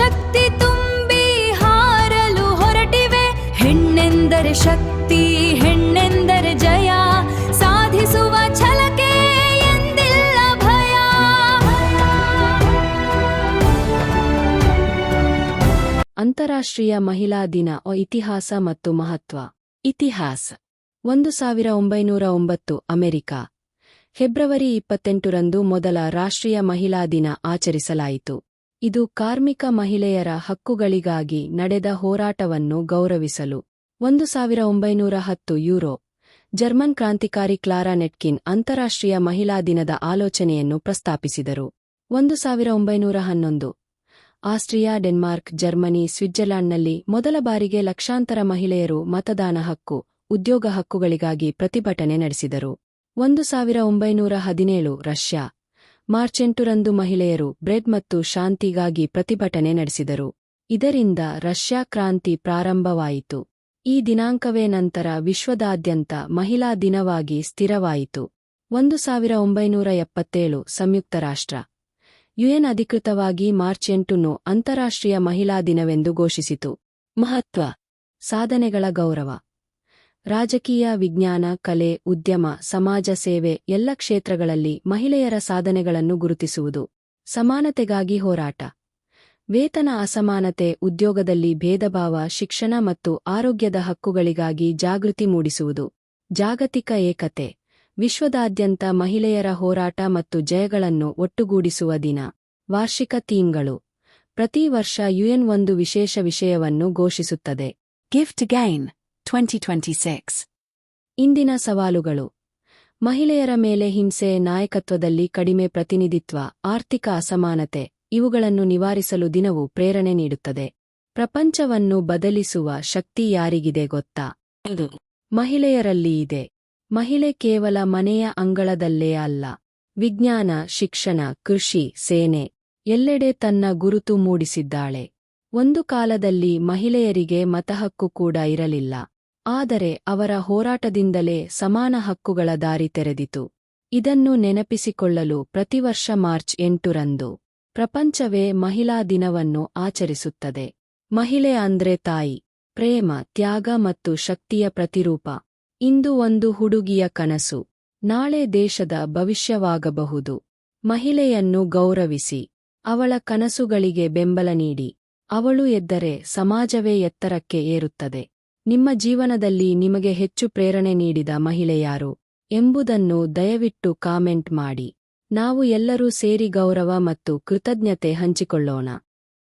ಶಕ್ತಿ ತುಂಬಿ ಹಾರಲು ಹೊರಟಿವೆ. ಹೆಣ್ಣೆಂದರೆ ಶಕ್ತಿ, ಹೆಣ್ಣೆಂದರೆ ಜಯ, ಸಾಧಿಸುವ ಛಲಕೆ ಎಂದಿಲ್ಲ ಭಯ. ಅಂತಾರಾಷ್ಟ್ರೀಯ ಮಹಿಳಾ ದಿನ ಇತಿಹಾಸ ಮತ್ತು ಮಹತ್ವ. ಇತಿಹಾಸ. 1909 ಅಮೆರಿಕ. ಫೆಬ್ರವರಿ 28ರಂದು ಮೊದಲ ರಾಷ್ಟ್ರೀಯ ಮಹಿಳಾ ದಿನ ಆಚರಿಸಲಾಯಿತು. ಇದು ಕಾರ್ಮಿಕ ಮಹಿಳೆಯರ ಹಕ್ಕುಗಳಿಗಾಗಿ ನಡೆದ ಹೋರಾಟವನ್ನು ಗೌರವಿಸಲು. 1910 ಯುರೋಪ್. ಜರ್ಮನ್ ಕ್ರಾಂತಿಕಾರಿ ಕ್ಲಾರಾ ನೆಟ್ಕಿನ್ ಅಂತಾರಾಷ್ಟ್ರೀಯ ಮಹಿಳಾ ದಿನದ ಆಲೋಚನೆಯನ್ನು ಪ್ರಸ್ತಾಪಿಸಿದರು. 1911 ಆಸ್ಟ್ರಿಯಾ, ಡೆನ್ಮಾರ್ಕ್, ಜರ್ಮನಿ, ಸ್ವಿಟ್ಜರ್ಲೆಂಡ್ನಲ್ಲಿ ಮೊದಲ ಬಾರಿಗೆ ಲಕ್ಷಾಂತರ ಮಹಿಳೆಯರು ಮತದಾನ ಹಕ್ಕು, ಉದ್ಯೋಗ ಹಕ್ಕುಗಳಿಗಾಗಿ ಪ್ರತಿಭಟನೆ ನಡೆಸಿದರು. 1917 ರಷ್ಯಾ. ಮಾರ್ಚ್ 8ರಂದು ಮಹಿಳೆಯರು ಬ್ರೆಡ್ ಮತ್ತು ಶಾಂತಿಗಾಗಿ ಪ್ರತಿಭಟನೆ ನಡೆಸಿದರು. ಇದರಿಂದ ರಷ್ಯಾ ಕ್ರಾಂತಿ ಪ್ರಾರಂಭವಾಯಿತು. ಈ ದಿನಾಂಕವೇ ನಂತರ ವಿಶ್ವದಾದ್ಯಂತ ಮಹಿಳಾ ದಿನವಾಗಿ ಸ್ಥಿರವಾಯಿತು. 1977 ಸಂಯುಕ್ತ ರಾಷ್ಟ್ರ. ಯುಎನ್ ಅಧಿಕೃತವಾಗಿ ಮಾರ್ಚ್ 8ನ್ನು ಅಂತಾರಾಷ್ಟ್ರೀಯ ಮಹಿಳಾ ದಿನವೆಂದು ಘೋಷಿಸಿತು. ಮಹತ್ವ. ಸಾಧನೆಗಳ ಗೌರವ. ರಾಜಕೀಯ, ವಿಜ್ಞಾನ, ಕಲೆ, ಉದ್ಯಮ, ಸಮಾಜ ಸೇವೆ ಎಲ್ಲ ಕ್ಷೇತ್ರಗಳಲ್ಲಿ ಮಹಿಳೆಯರ ಸಾಧನೆಗಳನ್ನು ಗುರುತಿಸುವುದು. ಸಮಾನತೆಗಾಗಿ ಹೋರಾಟ. ವೇತನ ಅಸಮಾನತೆ, ಉದ್ಯೋಗದಲ್ಲಿ ಭೇದಭಾವ, ಶಿಕ್ಷಣ ಮತ್ತು ಆರೋಗ್ಯದ ಹಕ್ಕುಗಳಿಗಾಗಿ ಜಾಗೃತಿ ಮೂಡಿಸುವುದು. ಜಾಗತಿಕ ಏಕತೆ. ವಿಶ್ವದಾದ್ಯಂತ ಮಹಿಳೆಯರ ಹೋರಾಟ ಮತ್ತು ಜಯಗಳನ್ನು ಒಟ್ಟುಗೂಡಿಸುವ ದಿನ. ವಾರ್ಷಿಕ ಥೀಮ್ಗಳು. ಪ್ರತಿ ವರ್ಷ ಯುಎನ್ ಒಂದು ವಿಶೇಷ ವಿಷಯವನ್ನು ಘೋಷಿಸುತ್ತದೆ. Gift gain 2026. ಇಂದಿನ ಸವಾಲುಗಳು. ಮಹಿಳೆಯರ ಮೇಲೆ ಹಿಂಸೆ, ನಾಯಕತ್ವದಲ್ಲಿ ಕಡಿಮೆ ಪ್ರತಿನಿಧಿತ್ವ, ಆರ್ಥಿಕ ಅಸಮಾನತೆ ಇವುಗಳನ್ನು ನಿವಾರಿಸಲು ದಿನವು ಪ್ರೇರಣೆ ನೀಡುತ್ತದೆ. ಪ್ರಪಂಚವನ್ನು ಬದಲಿಸುವ ಶಕ್ತಿ ಯಾರಿಗಿದೆ ಗೊತ್ತಾ? ಮಹಿಳೆಯರಲ್ಲಿ ಇದೆ. ಮಹಿಳೆ ಕೇವಲ ಮನೆಯ ಅಂಗಳದಲ್ಲೇ ಅಲ್ಲ. ವಿಜ್ಞಾನ, ಶಿಕ್ಷಣ, ಕೃಷಿ, ಸೇನೆ ಎಲ್ಲೆಡೆ ತನ್ನ ಗುರುತು ಮೂಡಿಸಿದ್ದಾಳೆ. ಒಂದು ಕಾಲದಲ್ಲಿ ಮಹಿಳೆಯರಿಗೆ ಮತಹಕ್ಕು ಕೂಡ ಇರಲಿಲ್ಲ. ಆದರೆ ಅವರ ಹೋರಾಟದಿಂದಲೇ ಸಮಾನ ಹಕ್ಕುಗಳ ದಾರಿ ತೆರೆದಿತು. ಇದನ್ನು ನೆನಪಿಸಿಕೊಳ್ಳಲು ಪ್ರತಿವರ್ಷ ಮಾರ್ಚ್ 8ರಂದು ಪ್ರಪಂಚವೇ ಮಹಿಳಾ ದಿನವನ್ನು ಆಚರಿಸುತ್ತದೆ. ಮಹಿಳೆ ಅಂದ್ರೆ ತಾಯಿ, ಪ್ರೇಮ, ತ್ಯಾಗ ಮತ್ತು ಶಕ್ತಿಯ ಪ್ರತಿರೂಪ. ಇಂದು ಒಂದು ಹುಡುಗಿಯ ಕನಸು, ನಾಳೆ ದೇಶದ ಭವಿಷ್ಯವಾಗಬಹುದು. ಮಹಿಳೆಯನ್ನು ಗೌರವಿಸಿ, ಅವಳ ಕನಸುಗಳಿಗೆ ಬೆಂಬಲ ನೀಡಿ. ಅವಳು ಎದ್ದರೆ ಸಮಾಜವೇ ಎತ್ತರಕ್ಕೆ ಏರುತ್ತದೆ. ನಿಮ್ಮ ಜೀವನದಲ್ಲಿ ನಿಮಗೆ ಹೆಚ್ಚು ಪ್ರೇರಣೆ ನೀಡಿದ ಮಹಿಳೆ ಯಾರು ಎಂಬುದನ್ನು ದಯವಿಟ್ಟು ಕಾಮೆಂಟ್ ಮಾಡಿ. ನಾವು ಎಲ್ಲರೂ ಸೇರಿ ಗೌರವ ಮತ್ತು ಕೃತಜ್ಞತೆ ಹಂಚಿಕೊಳ್ಳೋಣ.